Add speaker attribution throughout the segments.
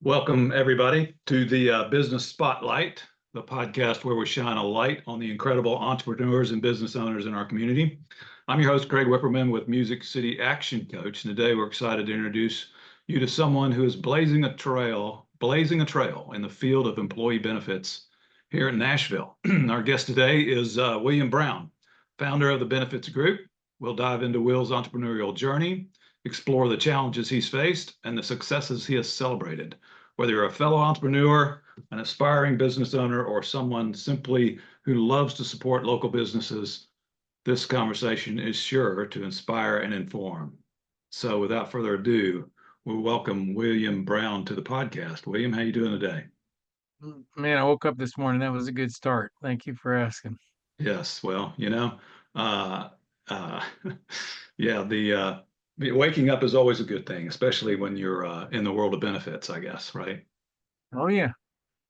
Speaker 1: Welcome, everybody, to the Business Spotlight, the podcast where we shine a light on the incredible entrepreneurs and business owners in our community. I'm your host, Craig Whipperman with City ActionCoach, and today we're excited to introduce you to someone who is blazing a trail in the field of employee benefits here in Nashville. Our guest today is William Brown, founder of the Benefits Group. We'll dive into Will's entrepreneurial journey, explore the challenges he's faced, and the successes he has celebrated. Whether you're a fellow entrepreneur, an aspiring business owner, or someone simply who loves to support local businesses, this conversation is sure to inspire and inform. So without further ado, we'll welcome William Brown to the podcast. William, how you doing today?
Speaker 2: Man, I woke up this morning. That was a good start. Thank you for asking.
Speaker 1: Yes, well, uh, uh, yeah, the waking up is always a good thing, especially when you're in the world of benefits, I guess, right?
Speaker 2: Oh yeah.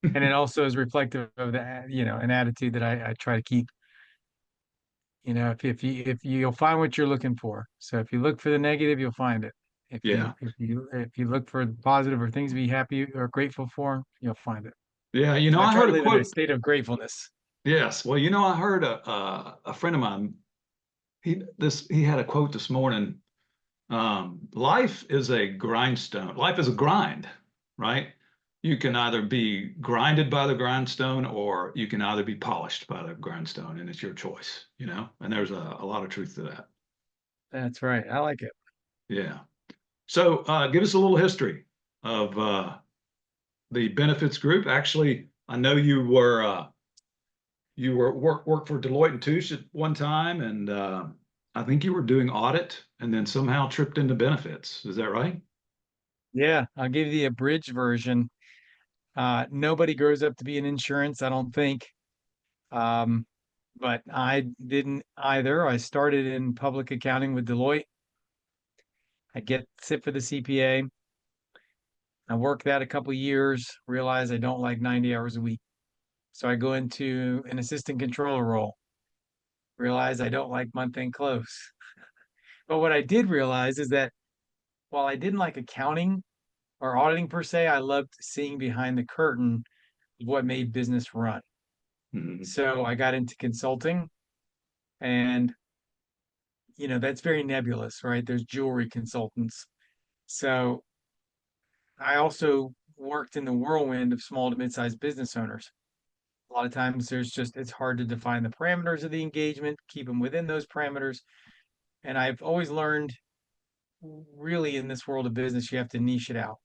Speaker 2: And it also is reflective of an attitude that I try to keep. If you'll find what you're looking for. So if you look for the negative, you'll find it. If you
Speaker 1: Yeah.
Speaker 2: if you if you look for the positive or things to be happy or grateful for, you'll find it.
Speaker 1: Yeah,
Speaker 2: So I
Speaker 1: I
Speaker 2: try
Speaker 1: heard
Speaker 2: to
Speaker 1: a
Speaker 2: live in a
Speaker 1: quote.
Speaker 2: state of gratefulness.
Speaker 1: Yes, well, I heard a friend of mine. He had a quote this morning. Life is a grindstone. Life is a grind, right? You can either be grinded by the grindstone, or you can either be polished by the grindstone, and it's your choice, And there's a lot of truth to that.
Speaker 2: That's right. I like it.
Speaker 1: Yeah. So, give us a little history of the benefits group. Actually, I know you worked for Deloitte and Touche at one time, and I think you were doing audit, and then somehow tripped into benefits. Is that right?
Speaker 2: Yeah, I'll give you the abridged version. Nobody grows up to be in insurance, I don't think. Um, but I didn't either. I started in public accounting with Deloitte. I get sit for the CPA. I worked that a couple of years, realized I don't like 90 hours a week. So I go into an assistant controller role, realize I don't like month-end close. But what I did realize is that while I didn't like accounting or auditing per se, I loved seeing behind the curtain of what made business run.
Speaker 1: Mhm.
Speaker 2: So I got into consulting, and that's very nebulous, right? There's jewelry consultants. So I also worked in the whirlwind of small to mid-sized business owners. A lot of times it's hard to define the parameters of the engagement, keep them within those parameters. And I've always learned really in this world of business, you have to niche it out.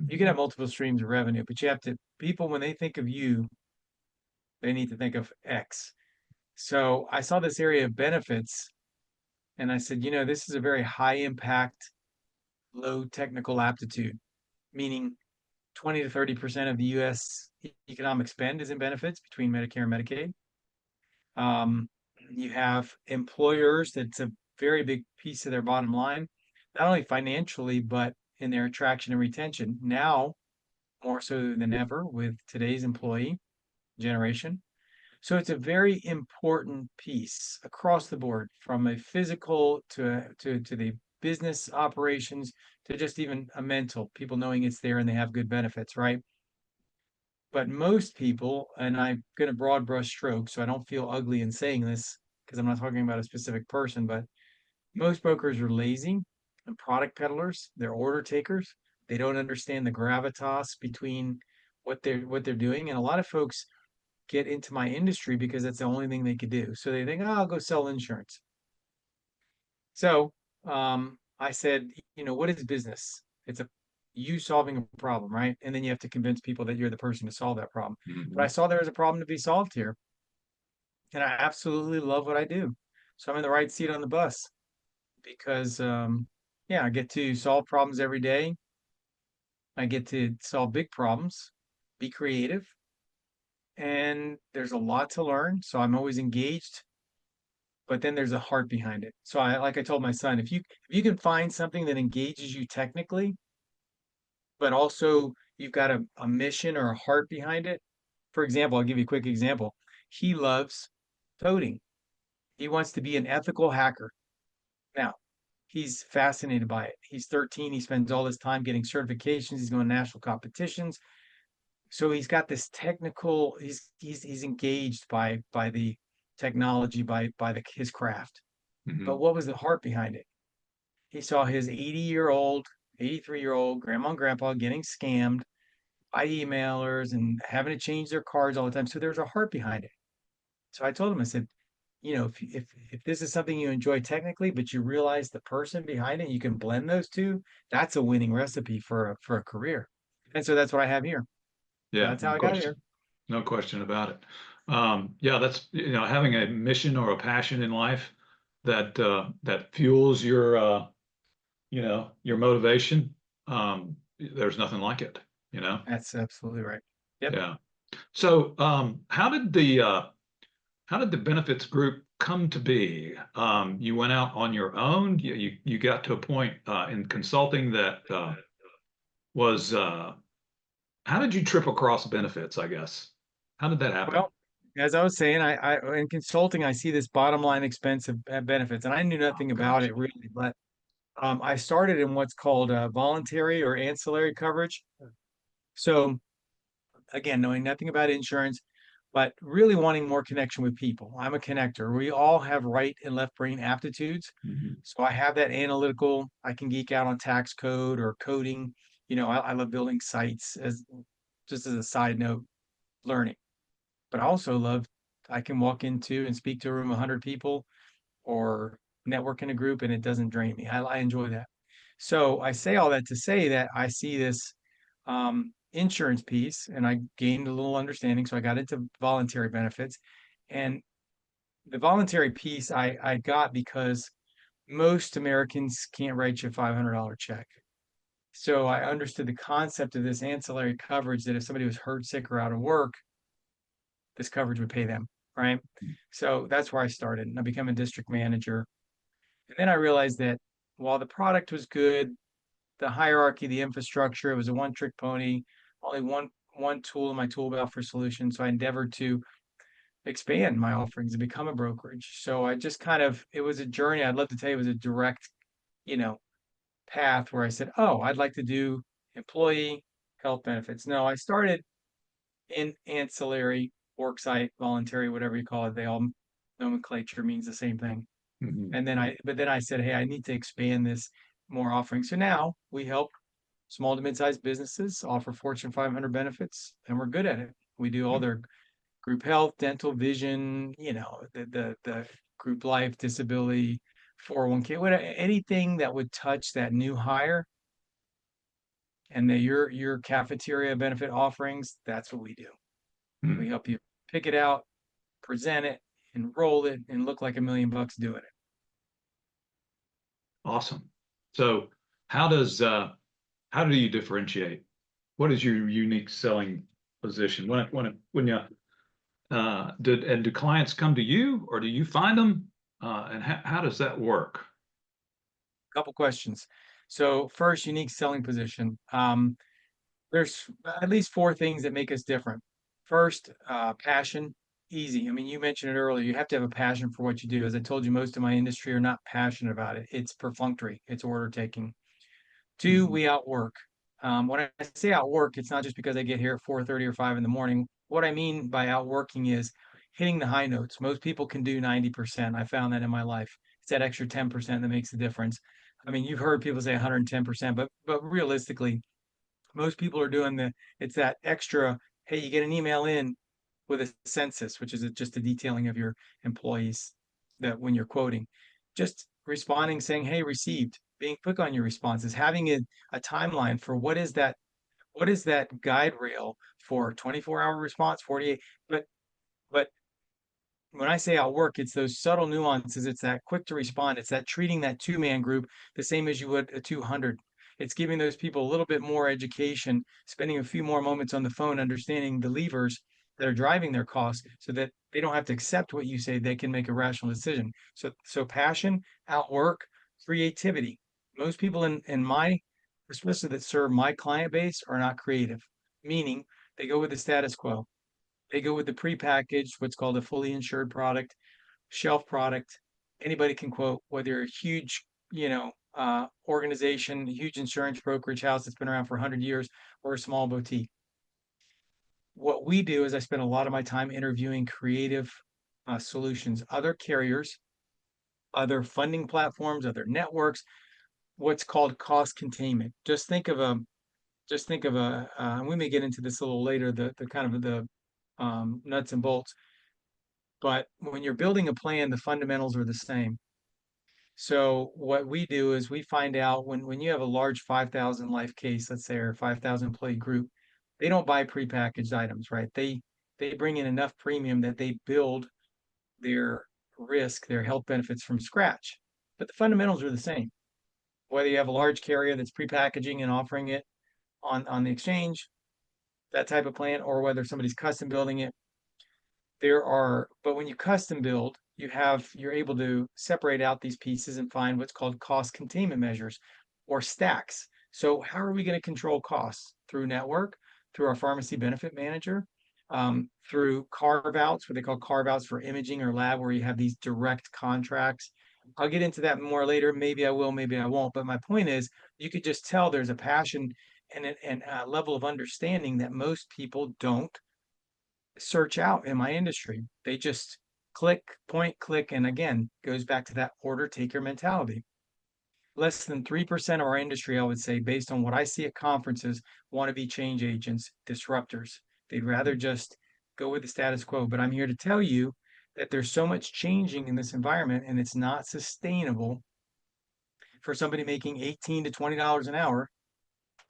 Speaker 2: You can have multiple streams of revenue, but people, when they think of you, they need to think of X. So I saw this area of benefits and I said, this is a very high impact, low technical aptitude, meaning 20 to 30% of the US economic spend is in benefits between Medicare and Medicaid. You have employers that's a very big piece of their bottom line, not only financially, but in their attraction and retention. Now, more so than ever with today's employee generation. So it's a very important piece across the board, from a physical to the business operations to just even a mental, people knowing it's there and they have good benefits, right? But most people, and I'm going to broad brush stroke, so I don't feel ugly in saying this because I'm not talking about a specific person, but most brokers are lazy and product peddlers. They're order takers. They don't understand the gravitas between what they're doing. And a lot of folks get into my industry because that's the only thing they could do. So they think, oh, I'll go sell insurance. So I said, what is business? It's you solving a problem, right? And then you have to convince people that you're the person to solve that problem. But I
Speaker 1: Mhm.
Speaker 2: saw there was a problem to be solved here. And I absolutely love what I do. So I'm in the right seat on the bus because, yeah, I get to solve problems every day. I get to solve big problems, be creative, and there's a lot to learn. So I'm always engaged, but then there's a heart behind it. So like I told my son, if you can find something that engages you technically, but also you've got a mission or a heart behind it. For example, I'll give you a quick example. He loves coding. He wants to be an ethical hacker. Now, he's fascinated by it. He's 13. He spends all his time getting certifications. He's going to national competitions. So he's got this technical, he's engaged by the technology, by his craft. But
Speaker 1: Mhm.
Speaker 2: what was the heart behind it? He saw his 80-year-old, 83-year-old grandma and grandpa getting scammed by emailers and having to change their cards all the time. So there's a heart behind it. So I told him, I said, if this is something you enjoy technically, but you realize the person behind it, you can blend those two, that's a winning recipe for a career. And so that's what I have here. So
Speaker 1: Yeah,
Speaker 2: that's how
Speaker 1: no
Speaker 2: I got here.
Speaker 1: question. No question about it. Yeah, that's, having a mission or a passion in life that fuels your motivation. There's nothing like it, you know?
Speaker 2: That's absolutely right. Yep.
Speaker 1: Yeah. So, how did the benefits group come to be? You went out on your own. You got to a point in consulting that was how did you trip across benefits, I guess? How did that happen?
Speaker 2: Well, as I was saying, I in consulting, I see this bottom line expense of benefits, and I knew
Speaker 1: Oh
Speaker 2: nothing about
Speaker 1: gosh.
Speaker 2: it really, but I started in what's called voluntary or ancillary coverage. So again, knowing nothing about insurance, but really wanting more connection with people. I'm a connector. We all have right and left brain aptitudes.
Speaker 1: Mhm.
Speaker 2: So I have that analytical, I can geek out on tax code or coding. I love building sites as just as a side note, learning. But I also love, I can walk into and speak to a room of 100 people or network in a group and it doesn't drain me. I enjoy that. So I say all that to say that I see this insurance piece and I gained a little understanding. So I got into voluntary benefits. And the voluntary piece I got because most Americans can't write you a $500 check. So I understood the concept of this ancillary coverage that if somebody was hurt, sick, or out of work, this coverage would pay them, right? So that's where I started. And I became a district manager. And then I realized that while the product was good, the hierarchy, the infrastructure, it was a one-trick pony, only one tool in my tool belt for solutions. So I endeavored to expand my offerings and become a brokerage. So I just it was a journey. I'd love to tell you it was a direct, you know, path where I said, oh, I'd like to do employee health benefits. No, I started in ancillary, worksite, voluntary, whatever you call it. They all nomenclature means the same thing.
Speaker 1: Mhm.
Speaker 2: But then I said, hey, I need to expand this more offering. So now we help small to mid-sized businesses offer Fortune 500 benefits, and we're good at it. We do all their group health, dental, vision, the group life, disability, 401k, anything that would touch that new hire and your cafeteria benefit offerings. That's what we do. We
Speaker 1: Mhm.
Speaker 2: help you pick it out, present it, enroll it, and look like $1 million doing it.
Speaker 1: Awesome. So, how does how do you differentiate? What is your unique selling position? When you do clients come to you or do you find them? And how does that work?
Speaker 2: Couple questions. So first, unique selling position. There's at least four things that make us different. First, passion, easy. I mean, you mentioned it earlier. You have to have a passion for what you do. As I told you, most of my industry are not passionate about it. It's perfunctory. It's order taking. Two,
Speaker 1: Mhm.
Speaker 2: we outwork. When I say outwork, it's not just because I get here at 4:30 or 5 in the morning. What I mean by outworking is hitting the high notes. Most people can do 90%. I found that in my life. It's that extra 10% that makes the difference. I mean, you've heard people say 110%, but realistically, most people are doing it's that extra, hey, you get an email in with a census, which is just a detailing of your employees that when you're quoting, just responding, saying, hey, received, being quick on your responses, having a timeline for what is that guide rail for 24-hour response, 48. But when I say outwork, it's those subtle nuances. It's that quick to respond. It's that treating that two-man group the same as you would a 200. It's giving those people a little bit more education, spending a few more moments on the phone, understanding the levers that are driving their costs so that they don't have to accept what you say. They can make a rational decision. So passion, outwork, creativity. Most people in my, especially that serve my client base, are not creative, meaning they go with the status quo. They go with the prepackaged, what's called a fully insured product, shelf product. Anybody can quote, whether you're a huge organization, a huge insurance brokerage house that's been around for 100 years, or a small boutique. What we do is I spend a lot of my time interviewing creative solutions, other carriers, other funding platforms, other networks, what's called cost containment. And we may get into this a little later, the kind of the nuts and bolts. But when you're building a plan, the fundamentals are the same. So what we do is we find out when you have a large 5,000 life case, let's say, or 5,000 employee group, they don't buy prepackaged items, right? They bring in enough premium that they build their risk, their health benefits from scratch. But the fundamentals are the same. Whether you have a large carrier that's prepackaging and offering it on the exchange, that type of plan, or whether somebody's custom building it, but when you custom build, you're able to separate out these pieces and find what's called cost containment measures or stacks. So how are we going to control costs? Through network, through our pharmacy benefit manager, through carve outs, what they call carve outs for imaging or lab, where you have these direct contracts. I'll get into that more later. Maybe I will, maybe I won't. But my point is, you could just tell there's a passion and a level of understanding that most people don't search out in my industry. They just click, point, click, and again, goes back to that order taker mentality. Less than 3% of our industry, I would say, based on what I see at conferences, want to be change agents, disruptors. They'd rather just go with the status quo. But I'm here to tell you that there's so much changing in this environment, and it's not sustainable for somebody making $18 to $20 an hour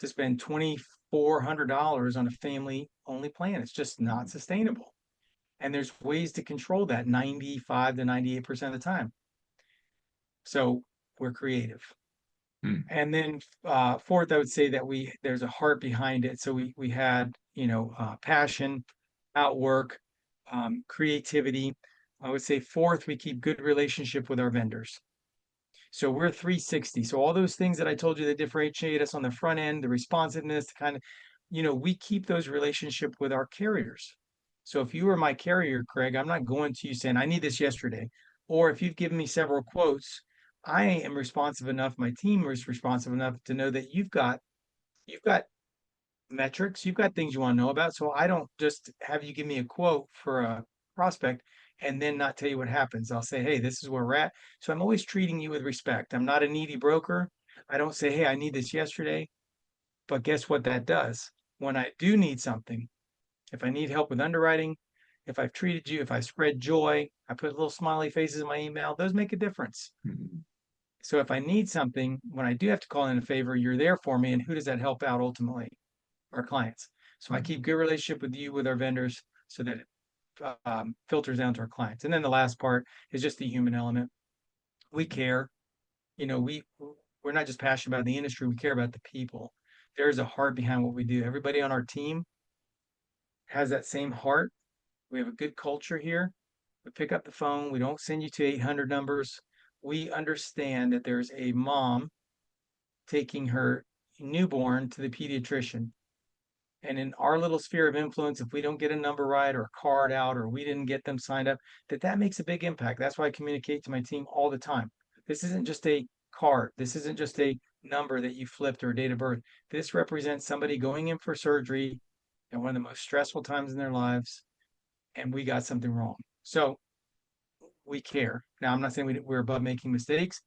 Speaker 2: to spend $2,400 on a family only plan. It's just not sustainable. And there's ways to control that 95 to 98% of the time. So we're creative. And then fourth, I would say that there's a heart behind it. So we had, passion, outwork, creativity. I would say fourth, we keep good relationship with our vendors. So we're 360. So all those things that I told you that differentiate us on the front end, the responsiveness, the kind of, we keep those relationship with our carriers. So if you were my carrier, Craig, I'm not going to you saying, I need this yesterday. Or if you've given me several quotes, I am responsive enough, my team is responsive enough to know that you've got metrics, you've got things you want to know about. So I don't just have you give me a quote for a prospect and then not tell you what happens. I'll say, hey, this is where we're at. So I'm always treating you with respect. I'm not a needy broker. I don't say, hey, I need this yesterday. But guess what that does? When I do need something, if I need help with underwriting, if I've treated you, if I spread joy, I put little smiley faces in my email, those make a difference. So if I need something, when I do have to call in a favor, you're there for me. And who does that help out ultimately? Our clients. So I keep good relationship with you, with our vendors, so that it filters down to our clients. And then the last part is just the human element. We care. We're not just passionate about the industry, we care about the people. There's a heart behind what we do. Everybody on our team has that same heart. We have a good culture here. We pick up the phone. We don't send you to 800 numbers. We understand that there's a mom taking her newborn to the pediatrician. And in our little sphere of influence, if we don't get a number right or a card out, or we didn't get them signed up, that makes a big impact. That's why I communicate to my team all the time. This isn't just a card. This isn't just a number that you flipped or a date of birth. This represents somebody going in for surgery at one of the most stressful times in their lives, and we got something wrong. So we care. Now, I'm not saying we're above making mistakes.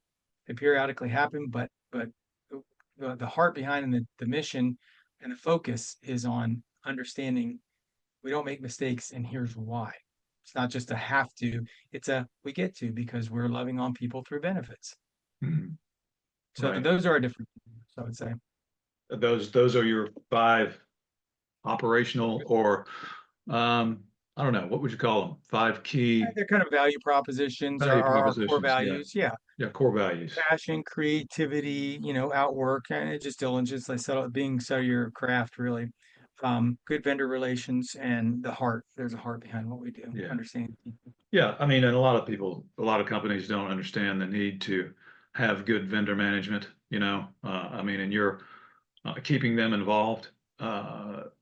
Speaker 2: They periodically happen, but the heart behind and the mission and the focus is on understanding we don't make mistakes, and here's why. It's not just a have to, it's we get to, because we're loving on people through benefits. So
Speaker 1: Right.
Speaker 2: those are our different, I would say.
Speaker 1: Those are your 5 operational, or I don't know, what would you call them? 5 key
Speaker 2: They're kind of value propositions,
Speaker 1: value
Speaker 2: our core
Speaker 1: propositions. Yeah.
Speaker 2: values. Yeah.
Speaker 1: Yeah. Core values.
Speaker 2: Passion, creativity, outwork, and just diligence, like being so your craft, really. Good vendor relations, and the heart. There's a heart behind what we do.
Speaker 1: Yeah.
Speaker 2: Understanding people.
Speaker 1: Yeah. I mean, and a lot of companies don't understand the need to have good vendor management, I mean, and you're keeping them involved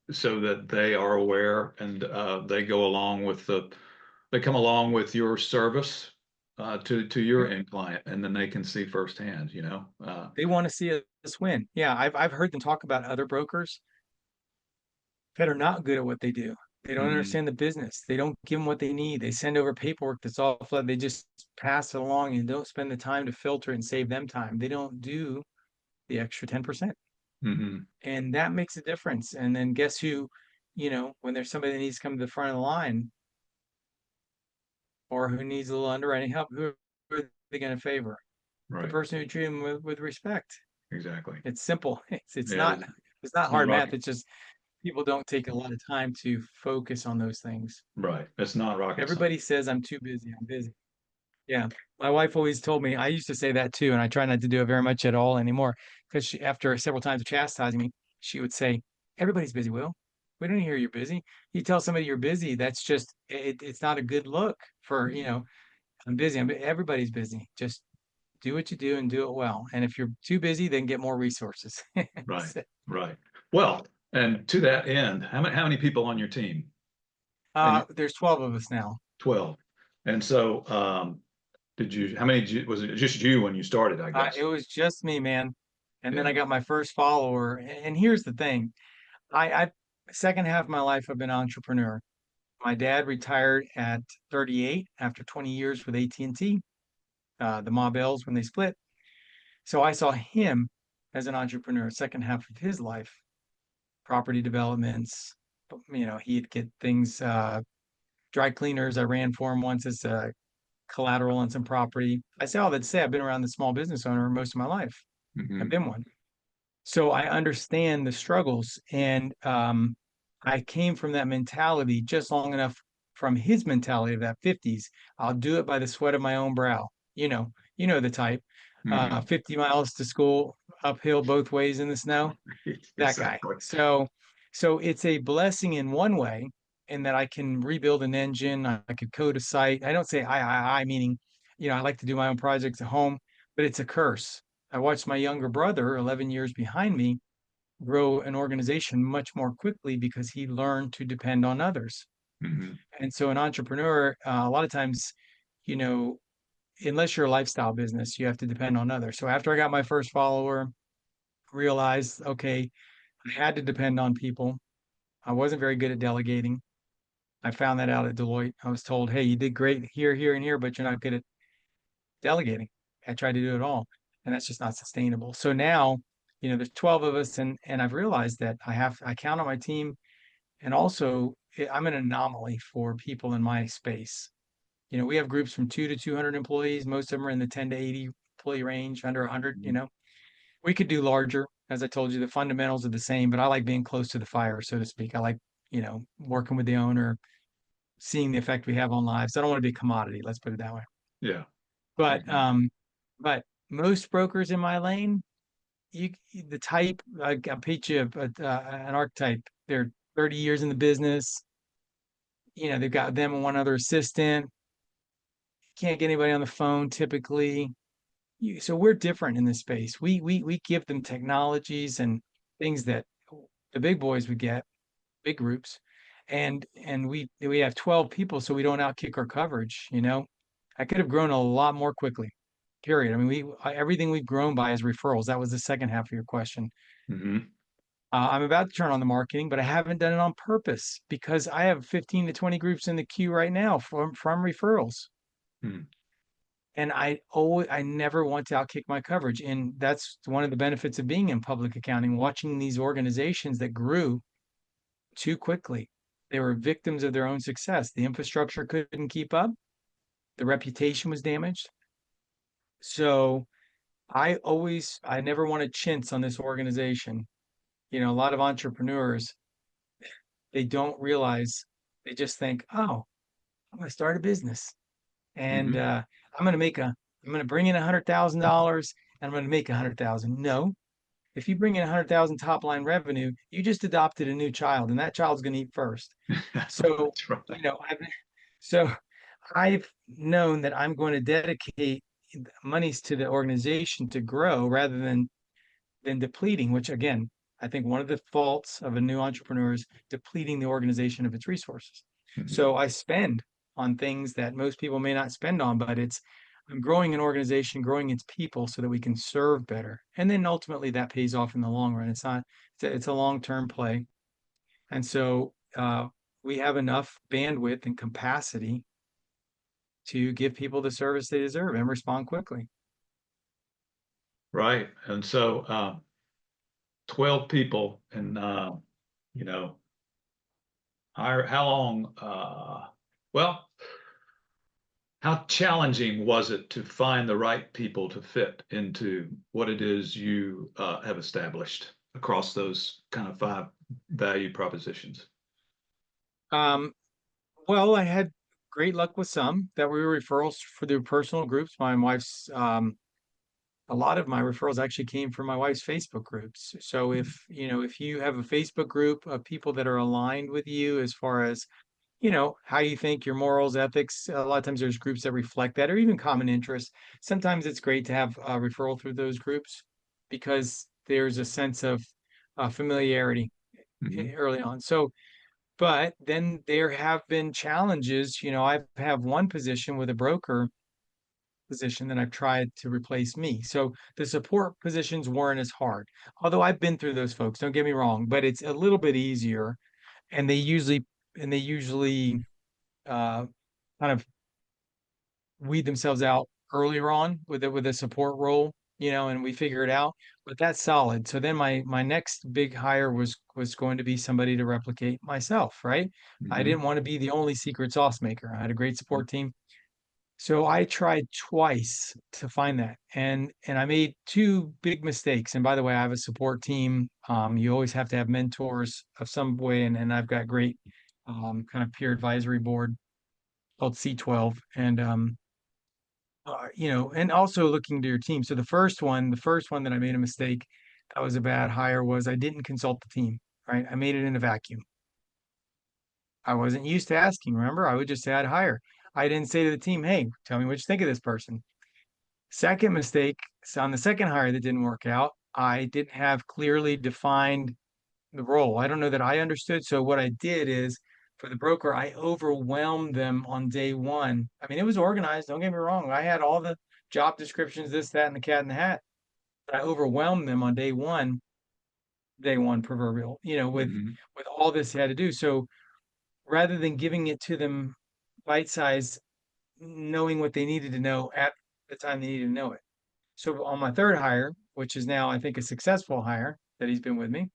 Speaker 1: so that they are aware, and they come along with your service to your end client, and then they can see firsthand, you know.
Speaker 2: They want to see us win. Yeah, I've heard them talk about other brokers that are not good at what they do. They don't
Speaker 1: Mhm,
Speaker 2: understand the business. They don't give them what they need. They send over paperwork that's all flooded. They just pass it along and don't spend the time to filter and save them time. They don't do the extra 10%.
Speaker 1: mhm,
Speaker 2: And that makes a difference. And then guess who, when there's somebody that needs to come to the front of the line or who needs a little underwriting help, who are they going to favor? The
Speaker 1: right,
Speaker 2: person who treats them with respect.
Speaker 1: exactly.
Speaker 2: It's simple. It's
Speaker 1: Yeah,
Speaker 2: not it's not
Speaker 1: it's not
Speaker 2: hard math.
Speaker 1: rocket.
Speaker 2: It's just people don't take a lot of time to focus on those things.
Speaker 1: Right. It's not rocket science.
Speaker 2: Everybody says I'm too busy. I'm busy. Yeah. My wife always told me, I used to say that too, and I try not to do it very much at all anymore. Because after several times of chastising me, she would say, everybody's busy, Will. We don't hear you're busy. You tell somebody you're busy, that's just it's not a good look for,
Speaker 1: Mhm.
Speaker 2: I'm busy. Everybody's busy. Just do what you do and do it well. And if you're too busy, then get more resources.
Speaker 1: Right,
Speaker 2: So,
Speaker 1: right. Well, and to that end, how many people on your team? And you,
Speaker 2: there's 12 of us now.
Speaker 1: 12. And so, how many, was it just you when you started, I
Speaker 2: It
Speaker 1: guess?
Speaker 2: was just me, man. And then I
Speaker 1: Yeah.
Speaker 2: got my first follower. And here's the thing. I second half of my life I've been an entrepreneur. My dad retired at 38 after 20 years with AT&T, the Ma Bells when they split. So I saw him as an entrepreneur, second half of his life, property developments. He'd get things, dry cleaners. I ran for him once as collateral on some property. I say all that to say I've been around the small business owner most of my life. I've
Speaker 1: Hmm.
Speaker 2: been one. So I understand the struggles. And I came from that mentality just long enough from his mentality of that 50s. I'll do it by the sweat of my own brow. You know the type.
Speaker 1: Hmm.
Speaker 2: 50 miles to school, uphill both ways in the snow, that guy.
Speaker 1: Exactly.
Speaker 2: So it's a blessing in one way in that I can rebuild an engine, I could code a site. I don't say I meaning, I like to do my own projects at home, but it's a curse. I watched my younger brother, 11 years behind me, grow an organization much more quickly because he learned to depend on others.
Speaker 1: Hmm.
Speaker 2: And so an entrepreneur, a lot of times, you know, unless you're a lifestyle business, you have to depend on others. So after I got my first follower, realized, okay, I had to depend on people. I wasn't very good at delegating. I found that out at Deloitte. I was told, hey, you did great here, here, and here, but you're not good at delegating. I tried to do it all, and that's just not sustainable. So now, there's 12 of us, and I've realized that I count on my team, and also I'm an anomaly for people in my space. We have groups from 2 to 200 employees. Most of them are in the 10 to 80 employee range, under 100. We could do larger. As I told you, the fundamentals are the same, but I like being close to the fire, so to speak. I like, working with the owner, seeing the effect we have on lives. I don't want to be a commodity. Let's put it that way.
Speaker 1: Yeah.
Speaker 2: But
Speaker 1: Mhm.
Speaker 2: but most brokers in my lane, the type I'll paint you an archetype. They're 30 years in the business. They've got them and one other assistant. Can't get anybody on the phone typically. So we're different in this space. We give them technologies and things that the big boys would get, big groups, and we have 12 people, so we don't outkick our coverage. I could have grown a lot more quickly. Period. I mean, everything we've grown by is referrals. That was the second half of your question.
Speaker 1: Mhm.
Speaker 2: I'm about to turn on the marketing, but I haven't done it on purpose because I have 15 to 20 groups in the queue right now from referrals.
Speaker 1: Mhm.
Speaker 2: And I never want to outkick my coverage. And that's one of the benefits of being in public accounting, watching these organizations that grew too quickly. They were victims of their own success. The infrastructure couldn't keep up. The reputation was damaged. So I never want to chintz on this organization. A lot of entrepreneurs, they don't realize, they just think, oh, I'm going to start a business and
Speaker 1: Mhm.
Speaker 2: I'm going to I'm going to bring in $100,000 and I'm going to make 100,000. No, if you bring in 100,000 top line revenue, you just adopted a new child and that child's going to eat first. So,
Speaker 1: That's right.
Speaker 2: so I've known that I'm going to dedicate monies to the organization to grow rather than depleting, which again, I think one of the faults of a new entrepreneur is depleting the organization of its resources.
Speaker 1: Mhm.
Speaker 2: So I spend on things that most people may not spend on, but it's I'm growing an organization, growing its people so that we can serve better. And then ultimately that pays off in the long run. It's a long-term play. And so we have enough bandwidth and capacity to give people the service they deserve and respond quickly.
Speaker 1: Right. And so 12 people and, you know, how long, well, how challenging was it to find the right people to fit into what it is you have established across those kind of 5 value propositions?
Speaker 2: Um, well, I had great luck with some that were referrals for their personal groups. My wife's a lot of my referrals actually came from my wife's Facebook groups. So if you have a Facebook group of people that are aligned with you as far as, how you think, your morals, ethics, a lot of times there's groups that reflect that, or even common interests. Sometimes it's great to have a referral through those groups because there's a sense of familiarity
Speaker 1: Mhm.
Speaker 2: early on. So, but then there have been challenges. I have one position with a broker position that I've tried to replace me. So the support positions weren't as hard. Although I've been through those folks, don't get me wrong, but it's a little bit easier. And they usually uh kind of weed themselves out earlier on with a support role, and we figure it out. But that's solid. So then my next big hire was going to be somebody to replicate myself, right? I
Speaker 1: Mhm.
Speaker 2: didn't want to be the only secret sauce maker. I had a great support team. So I tried twice to find that, and I made two big mistakes. And by the way, I have a support team. You always have to have mentors of some way, and I've got great kind of peer advisory board called C12, and and also looking to your team. So the first one that I made a mistake, that was a bad hire, was I didn't consult the team. Right, I made it in a vacuum. I wasn't used to asking. Remember, I would just say I'd hire. I didn't say to the team, "Hey, tell me what you think of this person." Second mistake, so on the second hire that didn't work out, I didn't have clearly defined the role. I don't know that I understood. So what I did is for the broker, I overwhelmed them on day one. I mean, it was organized, don't get me wrong. I had all the job descriptions, this, that, and the cat in the hat. But I overwhelmed them on day one proverbial,
Speaker 1: Mhm.
Speaker 2: with all this they had to do. So rather than giving it to them bite size, knowing what they needed to know at the time they needed to know it. So on my third hire, which is now I think a successful hire that he's been with me,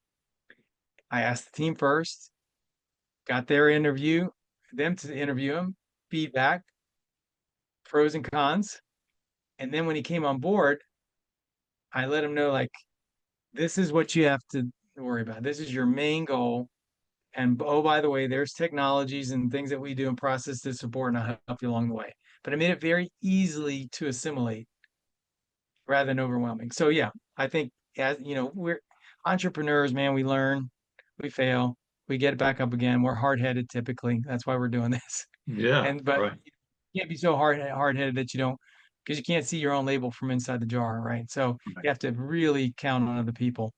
Speaker 2: I asked the team first, got their interview, them to interview him, feedback, pros and cons. And then when he came on board, I let him know, like, this is what you have to worry about. This is your main goal. And oh, by the way, there's technologies and things that we do and process to support, and I'll help you along the way. But I made it very easily to assimilate rather than overwhelming. So yeah, I think, as we're entrepreneurs, man. We learn, we fail, we get back up again. We're hard headed typically. That's why we're doing this.
Speaker 1: Yeah,
Speaker 2: And but
Speaker 1: right.
Speaker 2: you can't be so hard headed that you don't, because you can't see your own label from inside the jar, right? So
Speaker 1: Right.
Speaker 2: you have to really count on other people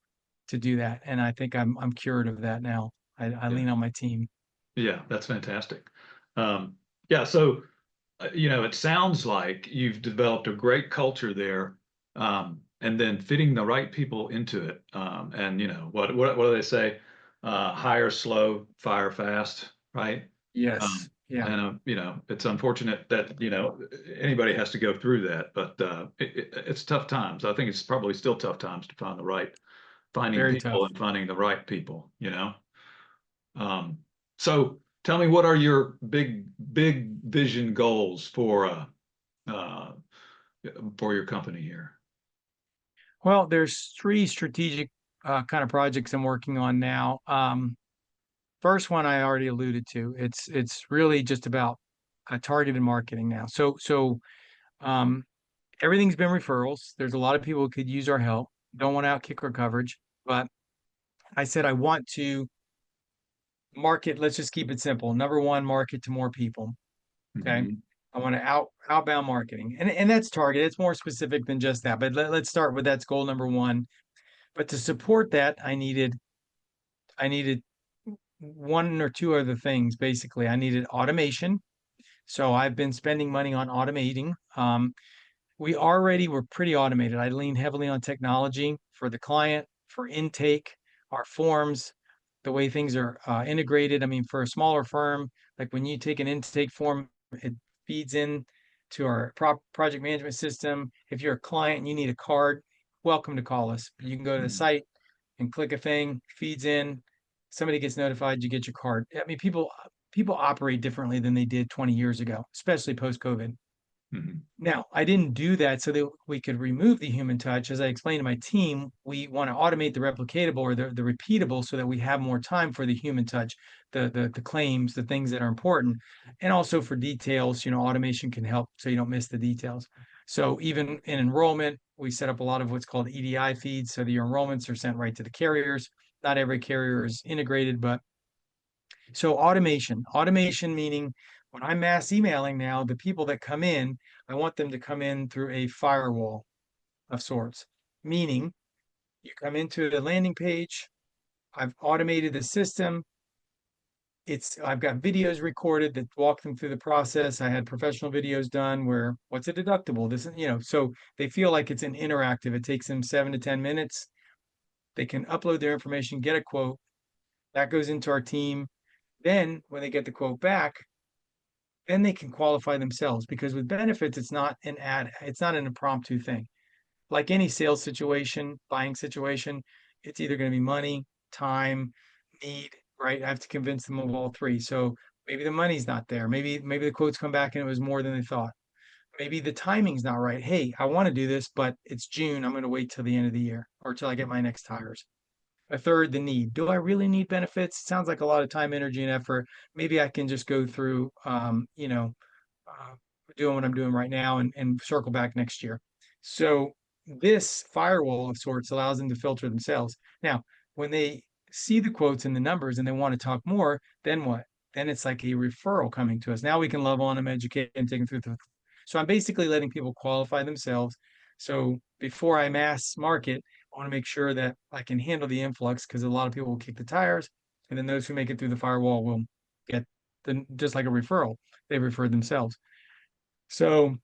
Speaker 2: to do that. And I think I'm cured of that now. I
Speaker 1: Yeah.
Speaker 2: lean on my team.
Speaker 1: Yeah, that's fantastic. Um, yeah, so it sounds like you've developed a great culture there, and then fitting the right people into it. And what do they say? Hire slow, fire fast, right?
Speaker 2: Yes.
Speaker 1: Um,
Speaker 2: Yeah.
Speaker 1: and it's unfortunate that anybody has to go through that, but it's tough times. I think it's probably still tough times to finding
Speaker 2: Very
Speaker 1: people
Speaker 2: tough.
Speaker 1: and finding the right people. Um, so tell me, what are your big vision goals uh, for your company here?
Speaker 2: Well, there's three strategic kind of projects I'm working on now. First one I already alluded to. It's really just about targeted marketing now. So um, everything's been referrals. There's a lot of people who could use our help. Don't want to outkick our coverage, but I said I want to market. Let's just keep it simple. Number one, market to more people. Okay.
Speaker 1: Mhm.
Speaker 2: I want to outbound marketing, and that's targeted. It's more specific than just that. But let's start with that's goal number one. But to support that, I needed one or two other things. Basically, I needed automation. So I've been spending money on automating. we already were pretty automated. I lean heavily on technology for the client, for intake, our forms, the way things are integrated. I mean, for a smaller firm, like when you take an intake form, it feeds in to our project management system. If you're a client and you need a card, welcome to call us. You can go to the
Speaker 1: Mhm.
Speaker 2: site and click a thing, feeds in, somebody gets notified, you get your card. I mean, people operate differently than they did 20 years ago, especially post COVID.
Speaker 1: Mhm.
Speaker 2: Now, I didn't do that so that we could remove the human touch. As I explained to my team, we want to automate the replicatable or the repeatable so that we have more time for the human touch, the claims, the things that are important, and also for details. Automation can help so you don't miss the details. So even in enrollment, we set up a lot of what's called EDI feeds so that your enrollments are sent right to the carriers. Not every carrier is integrated, but so automation meaning when I'm mass emailing now, the people that come in, I want them to come in through a firewall of sorts. Meaning you come into the landing page, I've automated the system. I've got videos recorded that walk them through the process. I had professional videos done where what's a deductible? This is, so they feel like it's an interactive. It takes them 7 to 10 minutes. They can upload their information, get a quote. That goes into our team. Then when they get the quote back, then they can qualify themselves because with benefits, it's not an impromptu thing. Like any sales situation, buying situation, it's either going to be money, time, need, right? I have to convince them of all three. So maybe the money's not there. Maybe the quotes come back and it was more than they thought. Maybe the timing's not right. Hey, I want to do this, but it's June. I'm going to wait till the end of the year or till I get my next tires. A third, the need. Do I really need benefits? It sounds like a lot of time, energy, and effort. Maybe I can just go through, uh, doing what I'm doing right now and circle back next year. So this firewall of sorts allows them to filter themselves. Now, when they see the quotes and the numbers and they want to talk more, then what? Then it's like a referral coming to us. Now we can love on them, educate and take them through the. So I'm basically letting people qualify themselves. So before I mass market, I want to make sure that I can handle the influx because a lot of people will kick the tires, and then those who make it through the firewall will get just like a referral. They referred themselves. So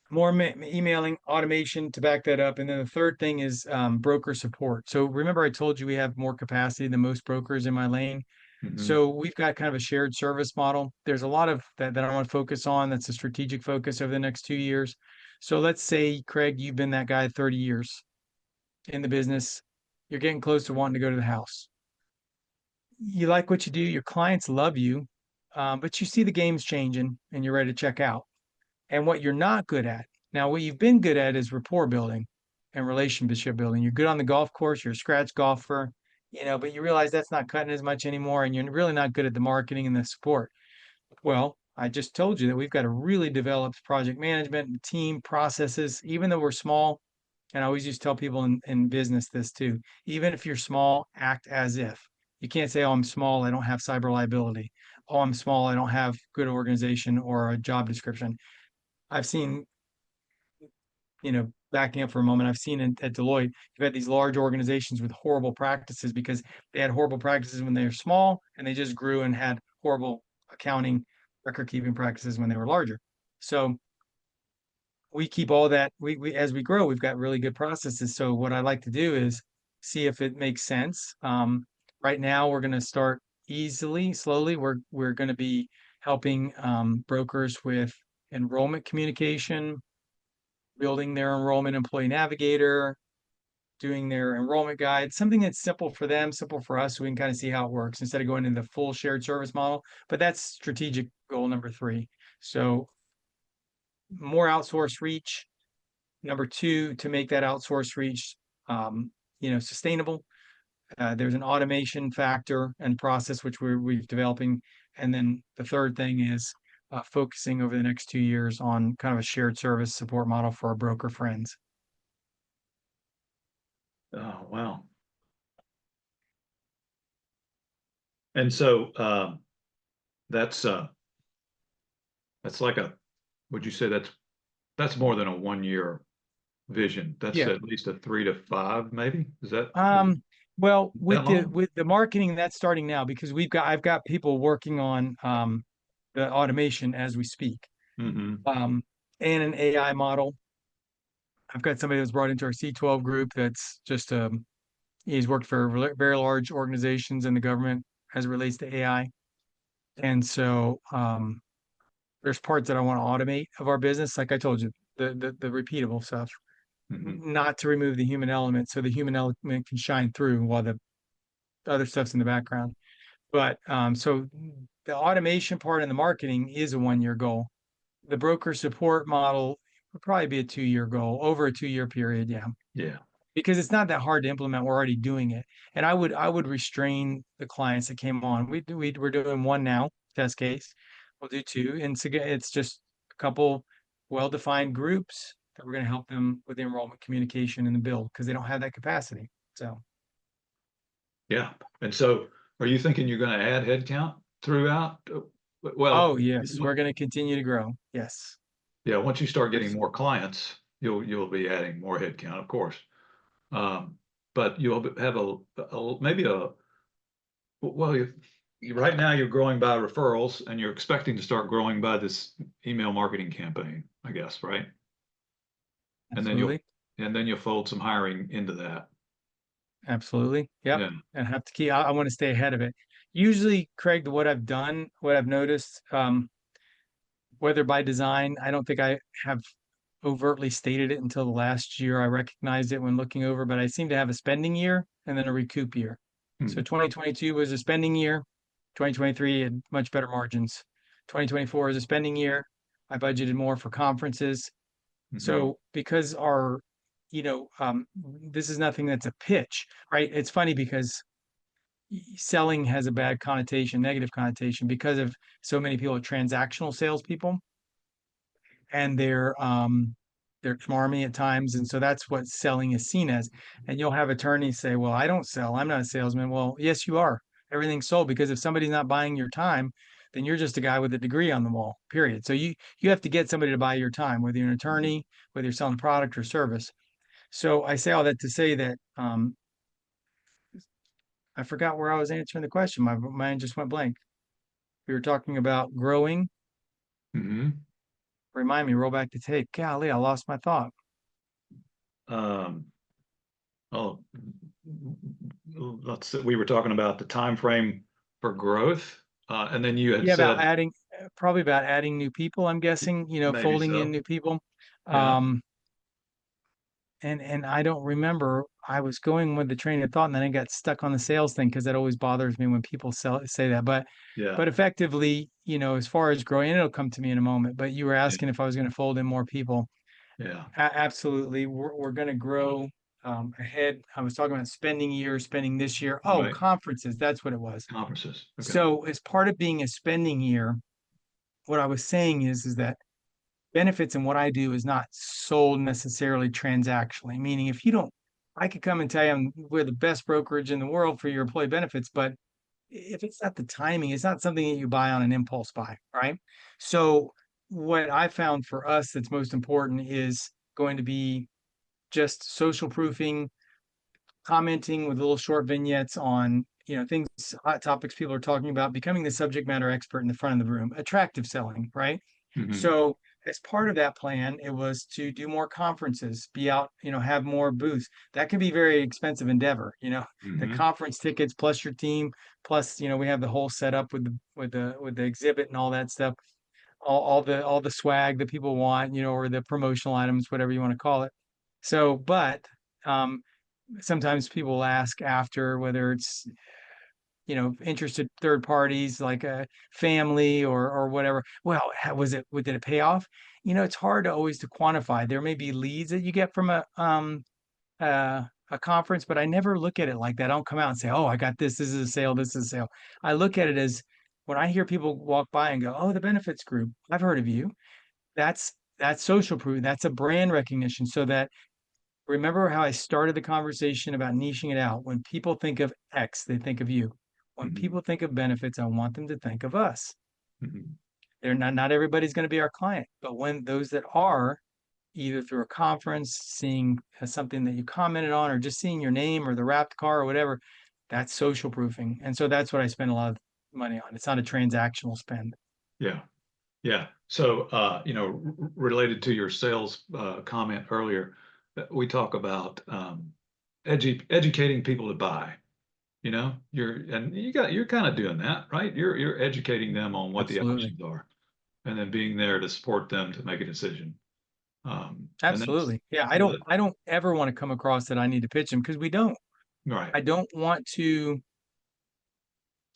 Speaker 2: more emailing automation to back that up. And then the third thing is broker support. So remember, I told you we have more capacity than most brokers in my lane.
Speaker 1: Mhm.
Speaker 2: So we've got kind of a shared service model. There's a lot of that I want to focus on. That's a strategic focus over the next 2 years. So let's say, Craig, you've been that guy 30 years in the business. You're getting close to wanting to go to the house. You like what you do. Your clients love you, but you see the game's changing and you're ready to check out. And what you're not good at. Now, what you've been good at is rapport building and relationship building. You're good on the golf course, you're a scratch golfer, but you realize that's not cutting as much anymore, and you're really not good at the marketing and the support. Well, I just told you that we've got a really developed project management team processes, even though we're small. And I always used to tell people in business this too. Even if you're small, act as if. You can't say, oh, I'm small, I don't have cyber liability. Oh, I'm small, I don't have good organization or a job description. I've seen, backing up for a moment, I've seen at Deloitte, you've had these large organizations with horrible practices because they had horrible practices when they were small and they just grew and had horrible accounting record keeping practices when they were larger. So we keep all that we as we grow, we've got really good processes. So what I like to do is see if it makes sense. Right now we're going to start slowly. We're going to be helping brokers with enrollment communication, building their enrollment employee navigator, doing their enrollment guide, something that's simple for them, simple for us, so we can kind of see how it works instead of going into the full shared service model. But that's strategic goal number 3. So more outsource reach. Number 2, to make that outsource reach, sustainable. There's an automation factor and process which we've developing. And then the third thing is focusing over the next 2 years on kind of a shared service support model for our broker friends.
Speaker 1: Oh, wow. And so that's like would you say that's more than a 1 year vision? That's
Speaker 2: Yeah.
Speaker 1: at least a 3 to 5, maybe? Is
Speaker 2: Um, well,
Speaker 1: that long?
Speaker 2: with the marketing that's starting now because I've got people working on the automation as we speak.
Speaker 1: Mm-hmm.
Speaker 2: Um, and an AI model. I've got somebody that's brought into our C12 group that's just he's worked for very large organizations in the government as it relates to AI. And so there's parts that I want to automate of our business, like I told you, the repeatable stuff, not to remove the human element, so the human element can shine through while the other stuff's in the background. But so the automation part and the marketing is a 1 year goal. The broker support model would probably be a 2 year goal over a 2 year period. Yeah.
Speaker 1: Yeah.
Speaker 2: Because it's not that hard to implement. We're already doing it. And I would restrain the clients that came on. We're doing one now, test case. We'll do two. And so it's just a couple well-defined groups that we're going to help them with the enrollment communication and the build because they don't have that capacity. So
Speaker 1: Yeah. And so are you thinking you're going to add headcount throughout? Well,
Speaker 2: oh yes, we're going to continue to grow. Yes.
Speaker 1: yeah, once you start getting
Speaker 2: Yes.
Speaker 1: more clients, you'll be adding more headcount, of course. But you'll have maybe well, right now you're growing by referrals and you're expecting to start growing by this email marketing campaign, I guess, right? And then
Speaker 2: Absolutely.
Speaker 1: you'll fold some hiring into that.
Speaker 2: Absolutely. Yep.
Speaker 1: Yeah.
Speaker 2: And have to keep, I want to stay ahead of it. Usually, Craig, what I've done, what I've noticed, whether by design, I don't think I have overtly stated it until the last year. I recognized it when looking over, but I seem to have a spending year and then a recoup year. So 2022 was a spending year. 2023 had much better margins. 2024 is a spending year. I budgeted more for conferences. So because this is nothing that's a pitch, right? It's funny because selling has a bad connotation, negative connotation, because of so many people are transactional salespeople, and they're smarmy at times, and so that's what selling is seen as. And you'll have attorneys say, "Well, I don't sell. I'm not a salesman." Well, yes, you are. Everything's sold because if somebody's not buying your time, then you're just a guy with a degree on the wall. Period. So you have to get somebody to buy your time, whether you're an attorney, whether you're selling product or service. So I say all that to say that I forgot where I was answering the question. My mind just went blank. We were talking about growing.
Speaker 1: Mm-hmm.
Speaker 2: Remind me, roll back the tape. Golly, I lost my thought.
Speaker 1: Um, oh, we were talking about the time frame for growth, and then you had
Speaker 2: Yeah, about
Speaker 1: said
Speaker 2: adding, probably about adding new people, I'm guessing,
Speaker 1: maybe
Speaker 2: folding in
Speaker 1: so.
Speaker 2: new people.
Speaker 1: Yeah.
Speaker 2: Um, and I don't remember, I was going with the train of thought and then I got stuck on the sales thing because that always bothers me when people say that.
Speaker 1: Yeah.
Speaker 2: But effectively, as far as growing, it'll come to me in a moment. But you were
Speaker 1: Yeah.
Speaker 2: asking if I was going to fold in more people.
Speaker 1: Yeah.
Speaker 2: Absolutely. We're going to grow ahead. I was talking about spending this year. Oh,
Speaker 1: Right.
Speaker 2: conferences. That's what it was.
Speaker 1: Conferences. Okay.
Speaker 2: So as part of being a spending year, what I was saying is that benefits and what I do is not sold necessarily transactionally, meaning if you don't, I could come and tell you we're the best brokerage in the world for your employee benefits, but if it's not the timing, it's not something that you buy on an impulse buy, right? So what I found for us that's most important is going to be just social proofing, commenting with little short vignettes on things, hot topics people are talking about, becoming the subject matter expert in the front of the room, attractive selling, right?
Speaker 1: Mm-hmm.
Speaker 2: So as part of that plan, it was to do more conferences, be out, have more booths. That can be very expensive endeavor, the
Speaker 1: Mm-hmm.
Speaker 2: conference tickets plus your team, plus we have the whole setup with the exhibit and all that stuff, all the swag that people want, or the promotional items, whatever you want to call it. So, but um, sometimes people ask after whether it's interested third parties like a family or whatever. Well, did it pay off? It's hard to always to quantify. There may be leads that you get from a conference, but I never look at it like that. I don't come out and say, "Oh, I got this. This is a sale. This is a sale." I look at it as when I hear people walk by and go, "Oh, the benefits group. I've heard of you." That's social proof. That's a brand recognition. So that remember how I started the conversation about niching it out. When people think of X, they think of you. When
Speaker 1: Mm-hmm.
Speaker 2: people think of benefits, I want them to think of us.
Speaker 1: Mm-hmm.
Speaker 2: They're not everybody's going to be our client, but when those that are, either through a conference, seeing something that you commented on, or just seeing your name or the wrapped car or whatever, that's social proofing. And so that's what I spend a lot of money on. It's not a transactional spend.
Speaker 1: Yeah. Yeah. So, related to your sales comment earlier, we talk about educating people to buy. You're kind of doing that, right? You're educating them on what the
Speaker 2: Absolutely.
Speaker 1: options are, and then being there to support them to make a decision. And that's
Speaker 2: Absolutely. Yeah.
Speaker 1: you know, that-
Speaker 2: I don't ever want to come across that I need to pitch them because we don't.
Speaker 1: right.
Speaker 2: I don't want to,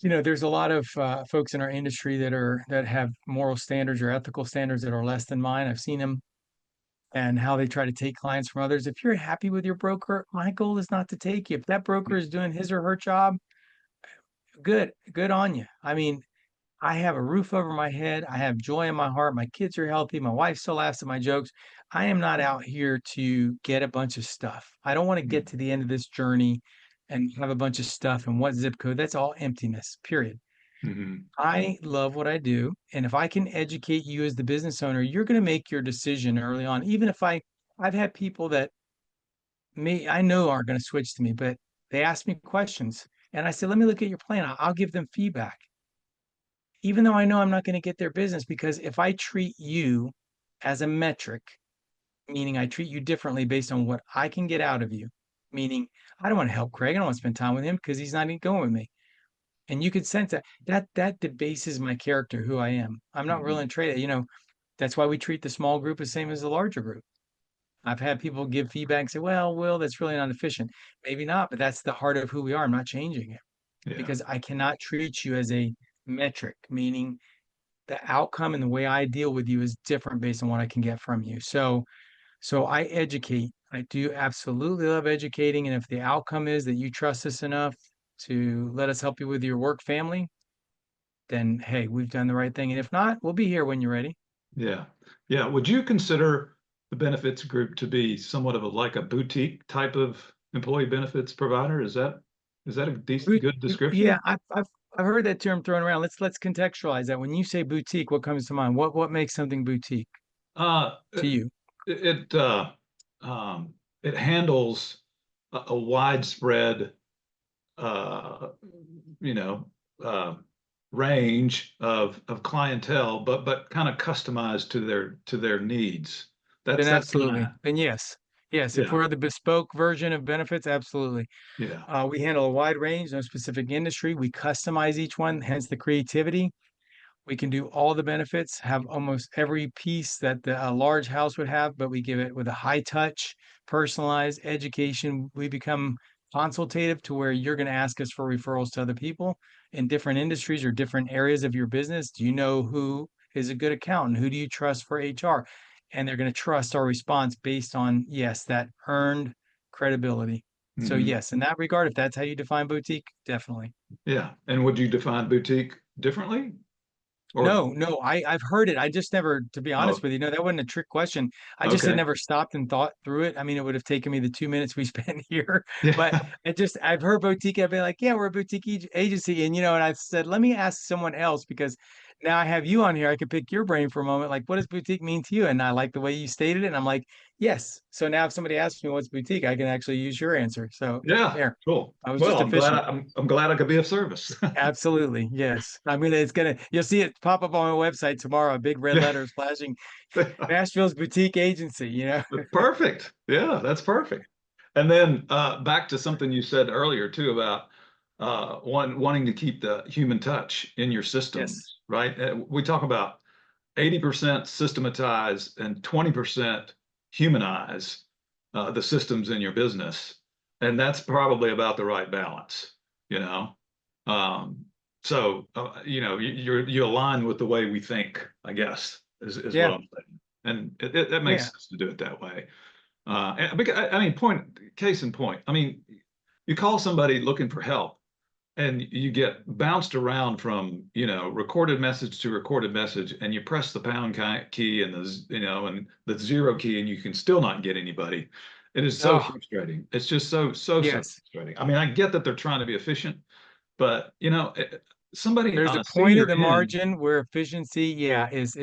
Speaker 2: there's a lot of folks in our industry that have moral standards or ethical standards that are less than mine. I've seen them and how they try to take clients from others. If you're happy with your broker, my goal is not to take you. If that broker is doing his or her job, good on you. I mean, I have a roof over my head. I have joy in my heart. My kids are healthy. My wife still laughs at my jokes. I am not out here to get a bunch of stuff. I don't want to get to the end of this journey and have a bunch of stuff and what zip code. That's all emptiness, period.
Speaker 1: Mm-hmm.
Speaker 2: I love what I do. And if I can educate you as the business owner, you're going to make your decision early on. Even if I've had people that I know aren't going to switch to me, but they ask me questions. And I said, let me look at your plan. I'll give them feedback even though I know I'm not going to get their business, because if I treat you as a metric, meaning I treat you differently based on what I can get out of you, meaning I don't want to help Craig. I don't want to spend time with him because he's not even going with me. And you could sense that debases my character, who I am. I'm not
Speaker 1: Mm-hmm.
Speaker 2: willing to trade it. That's why we treat the small group the same as the larger group. I've had people give feedback and say, well, Will, that's really not efficient. Maybe not, but that's the heart of who we are. I'm not changing it
Speaker 1: Yeah.
Speaker 2: because I cannot treat you as a metric, meaning the outcome and the way I deal with you is different based on what I can get from you. So I educate. I do absolutely love educating. And if the outcome is that you trust us enough to let us help you with your work family, then hey, we've done the right thing. And if not, we'll be here when you're ready.
Speaker 1: Yeah. Yeah. Would you consider the benefits group to be somewhat of like a boutique type of employee benefits provider? Is that a decent, good
Speaker 2: Yeah,
Speaker 1: description?
Speaker 2: I've heard that term thrown around. Let's contextualize that. When you say boutique, what comes to mind? What makes something boutique
Speaker 1: Uh,
Speaker 2: to
Speaker 1: it
Speaker 2: you?
Speaker 1: it um, it handles a widespread uh, you know uh, range of clientele, but kind of customized to their needs.
Speaker 2: Then
Speaker 1: That's kind of
Speaker 2: absolutely. Then yes. Yes, if
Speaker 1: yeah,
Speaker 2: we're the bespoke version of benefits, absolutely.
Speaker 1: yeah.
Speaker 2: We handle a wide range, no specific industry. We customize each one, hence the creativity. We can do all the benefits, have almost every piece that a large house would have, but we give it with a high touch, personalized education. We become consultative to where you're going to ask us for referrals to other people in different industries or different areas of your business. Do you know who is a good accountant? Who do you trust for HR? And they're going to trust our response based on, yes, that earned credibility. So,
Speaker 1: Hmm.
Speaker 2: yes, in that regard, if that's how you define boutique, definitely.
Speaker 1: Yeah. And would you define boutique differently? Or
Speaker 2: No, I've heard it. I just never, to be honest
Speaker 1: oh,
Speaker 2: with you, no, that wasn't a trick question. I just had
Speaker 1: okay.
Speaker 2: never stopped and thought through it. I mean, it would have taken me the 2 minutes we spent here, but
Speaker 1: Yeah.
Speaker 2: I've heard boutique. I've been like, yeah, we're a boutique agency. And I said, let me ask someone else because now I have you on here. I could pick your brain for a moment. Like, what does boutique mean to you? And I like the way you stated it. And I'm like, yes. So now if somebody asks me what's boutique, I can actually use your answer. So
Speaker 1: Yeah.
Speaker 2: there,
Speaker 1: Cool.
Speaker 2: I was
Speaker 1: Well,
Speaker 2: just efficient.
Speaker 1: I'm glad I could be of service.
Speaker 2: Absolutely. Yes. You'll see it pop up on my website tomorrow, big red
Speaker 1: Yeah.
Speaker 2: letters flashing Nashville's boutique agency.
Speaker 1: Perfect. Yeah, that's perfect. And then back to something you said earlier too about wanting to keep the human touch in your
Speaker 2: Yes.
Speaker 1: systems, right? We talk about 80% systematize and 20% humanize the systems in your business. And that's probably about the right balance, you know? Um, you align with the way we think, I guess, is what
Speaker 2: Yeah.
Speaker 1: I'm saying. And it makes
Speaker 2: Yeah.
Speaker 1: sense to do it that way. I mean, case in point, I mean, you call somebody looking for help and you get bounced around from, recorded message to recorded message, and you press the pound key and and the zero key, and you can still not get anybody. It is so
Speaker 2: Oh,
Speaker 1: frustrating. It's just so
Speaker 2: yes.
Speaker 1: frustrating. I mean, I get that they're trying to be efficient, but somebody
Speaker 2: There's
Speaker 1: on
Speaker 2: a
Speaker 1: a
Speaker 2: point
Speaker 1: senior
Speaker 2: of the
Speaker 1: end.
Speaker 2: margin where efficiency, yeah, is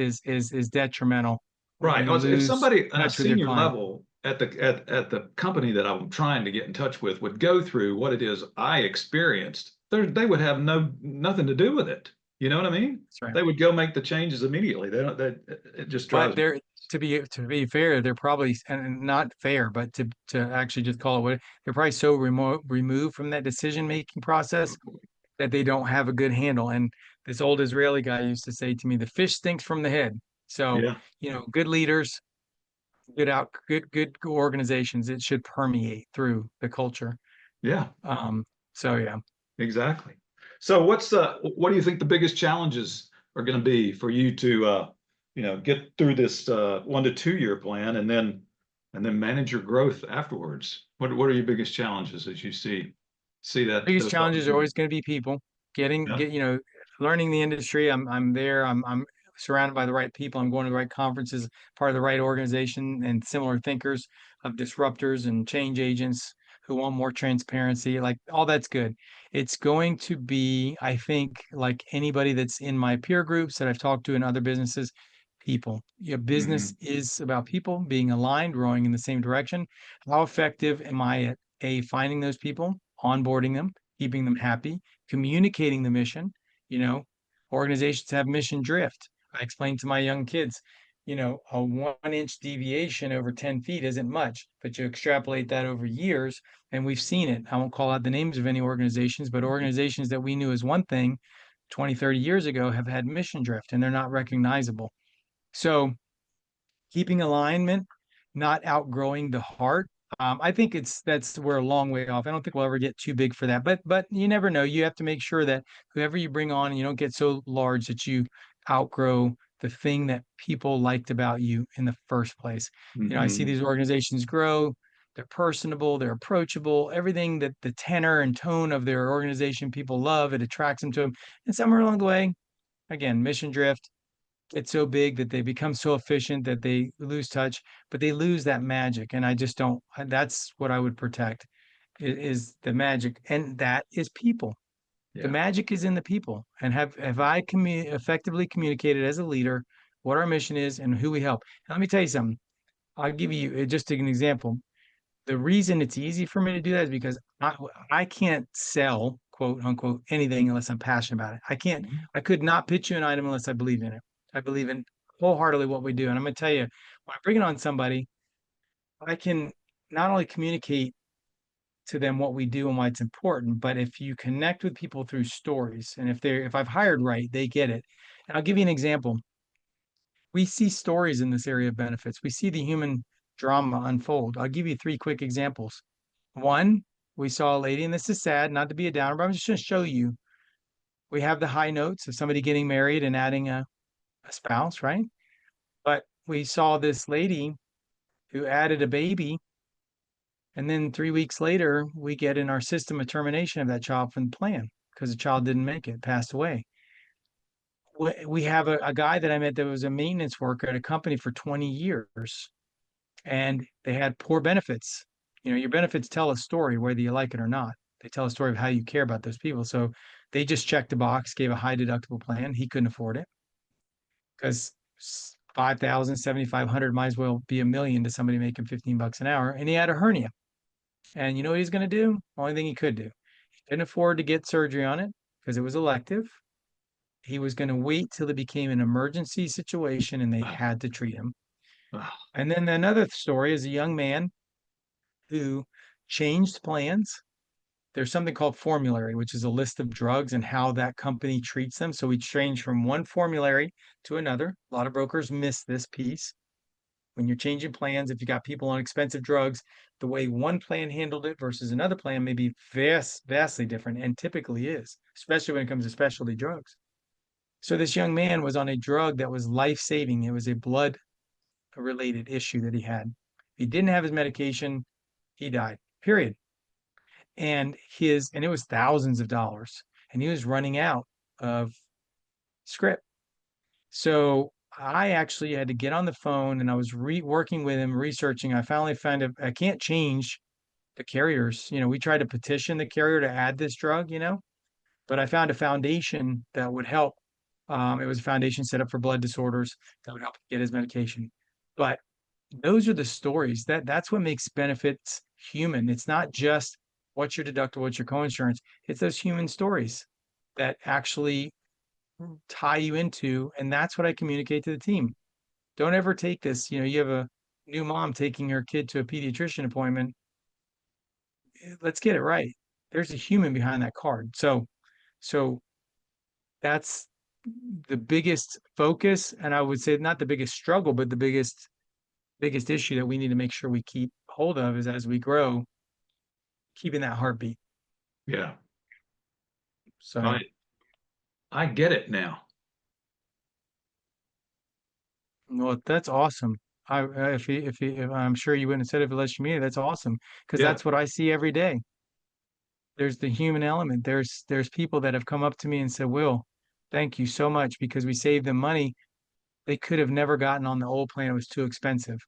Speaker 2: detrimental when
Speaker 1: Right.
Speaker 2: you
Speaker 1: If
Speaker 2: lose
Speaker 1: somebody on a
Speaker 2: touch with your
Speaker 1: senior
Speaker 2: client.
Speaker 1: level at the company that I'm trying to get in touch with would go through what it is I experienced, they would have nothing to do with it. You know what I mean?
Speaker 2: That's right.
Speaker 1: They would go make the changes immediately. They don't. It just
Speaker 2: But
Speaker 1: drives me
Speaker 2: there
Speaker 1: nuts.
Speaker 2: to be fair, they're probably, and not fair, but to actually just call it what they're probably so removed from that decision making process that they don't have a good handle. And this old Israeli guy used to say to me, the fish stinks from the head. So,
Speaker 1: Yeah.
Speaker 2: good leaders, good organizations, it should permeate through the culture.
Speaker 1: Yeah.
Speaker 2: Um, so yeah.
Speaker 1: Exactly. So what do you think the biggest challenges are going to be for you to get through this 1 to 2 year plan and then manage your growth afterwards? What are your biggest challenges as you see that
Speaker 2: Biggest
Speaker 1: those
Speaker 2: challenges are
Speaker 1: opportunities?
Speaker 2: always going to be people getting
Speaker 1: Yeah.
Speaker 2: get learning the industry. I'm there. I'm surrounded by the right people. I'm going to the right conferences, part of the right organization, and similar thinkers of disruptors and change agents who want more transparency. Like, all that's good. It's going to be, I think, like anybody that's in my peer groups that I've talked to in other businesses, people. Your business
Speaker 1: Hmm.
Speaker 2: is about people being aligned, rowing in the same direction. How effective am I at finding those people, onboarding them, keeping them happy, communicating the mission? You know, Organizations have mission drift. I explained to my young kids, a 1 inch deviation over 10 feet isn't much, but you extrapolate that over years, and we've seen it. I won't call out the names of any organizations, but organizations that we knew as one thing 20, 30 years ago have had mission drift, and they're not recognizable. So keeping alignment, not outgrowing the heart. I think we're a long way off. I don't think we'll ever get too big for that, but you never know. You have to make sure that whoever you bring on, you don't get so large that you outgrow the thing that people liked about you in the first place. I see
Speaker 1: Hmm.
Speaker 2: these organizations grow. They're personable, they're approachable, everything that the tenor and tone of their organization people love, it attracts them to them. And somewhere along the way, again, mission drift, get so big that they become so efficient that they lose touch, but they lose that magic. And I just don't, that's what I would protect, is the magic. And that is people. The
Speaker 1: Yeah.
Speaker 2: magic is in the people. And have I effectively communicated as a leader what our mission is and who we help? And let me tell you something. I'll give you just an example. The reason it's easy for me to do that is because I can't sell, quote unquote, anything unless I'm passionate about it. I could not pitch you an item unless I believe in it. I believe in wholeheartedly what we do. And I'm going to tell you, when I bring it on somebody, I can not only communicate to them what we do and why it's important, but if you connect with people through stories, and if I've hired right, they get it. And I'll give you an example. We see stories in this area of benefits. We see the human drama unfold. I'll give you 3 quick examples. One, we saw a lady, and this is sad, not to be a downer, but I'm just going to show you. We have the high notes of somebody getting married and adding a spouse, right? But we saw this lady who added a baby, and then 3 weeks later, we get in our system a termination of that child from the plan because the child didn't make it, passed away. We have a guy that I met that was a maintenance worker at a company for 20 years, and they had poor benefits. Your benefits tell a story whether you like it or not. They tell a story of how you care about those people. So they just checked the box, gave a high deductible plan. He couldn't afford it because 5,000, 7,500 might as well be a million to somebody making $15 an hour. And he had a hernia. And you know what he's going to do? Only thing he could do. He couldn't afford to get surgery on it because it was elective. He was going to wait till it became an emergency situation and they had to treat him. And then another story is a young man who changed plans. There's something called formulary, which is a list of drugs and how that company treats them. So we changed from one formulary to another. A lot of brokers miss this piece. When you're changing plans, if you got people on expensive drugs, the way one plan handled it versus another plan may be vastly different, and typically is, especially when it comes to specialty drugs. So this young man was on a drug that was life-saving. It was a blood related issue that he had. If he didn't have his medication, he died, period. And it was thousands of dollars, and he was running out of script. So I actually had to get on the phone, and I was working with him, researching. I finally found I can't change the carriers. We tried to petition the carrier to add this drug, but I found a foundation that would help. It was a foundation set up for blood disorders that would help get his medication. But those are the stories that's what makes benefits human. It's not just what's your deductible, what's your coinsurance. It's those human stories that actually tie you into, and that's what I communicate to the team. Don't ever take this, you have a new mom taking her kid to a pediatrician appointment. Let's get it right. There's a human behind that card. So that's the biggest focus, and I would say not the biggest struggle, but the biggest issue that we need to make sure we keep hold of is as we grow, keeping that heartbeat.
Speaker 1: Yeah.
Speaker 2: So
Speaker 1: I get it now.
Speaker 2: well, that's awesome. If I'm sure you wouldn't have said it if it less you mean it, that's awesome because
Speaker 1: Yeah.
Speaker 2: that's what I see every day. There's the human element. There's people that have come up to me and said, Will, thank you so much because we saved them money. They could have never gotten on the old plan. It was too expensive.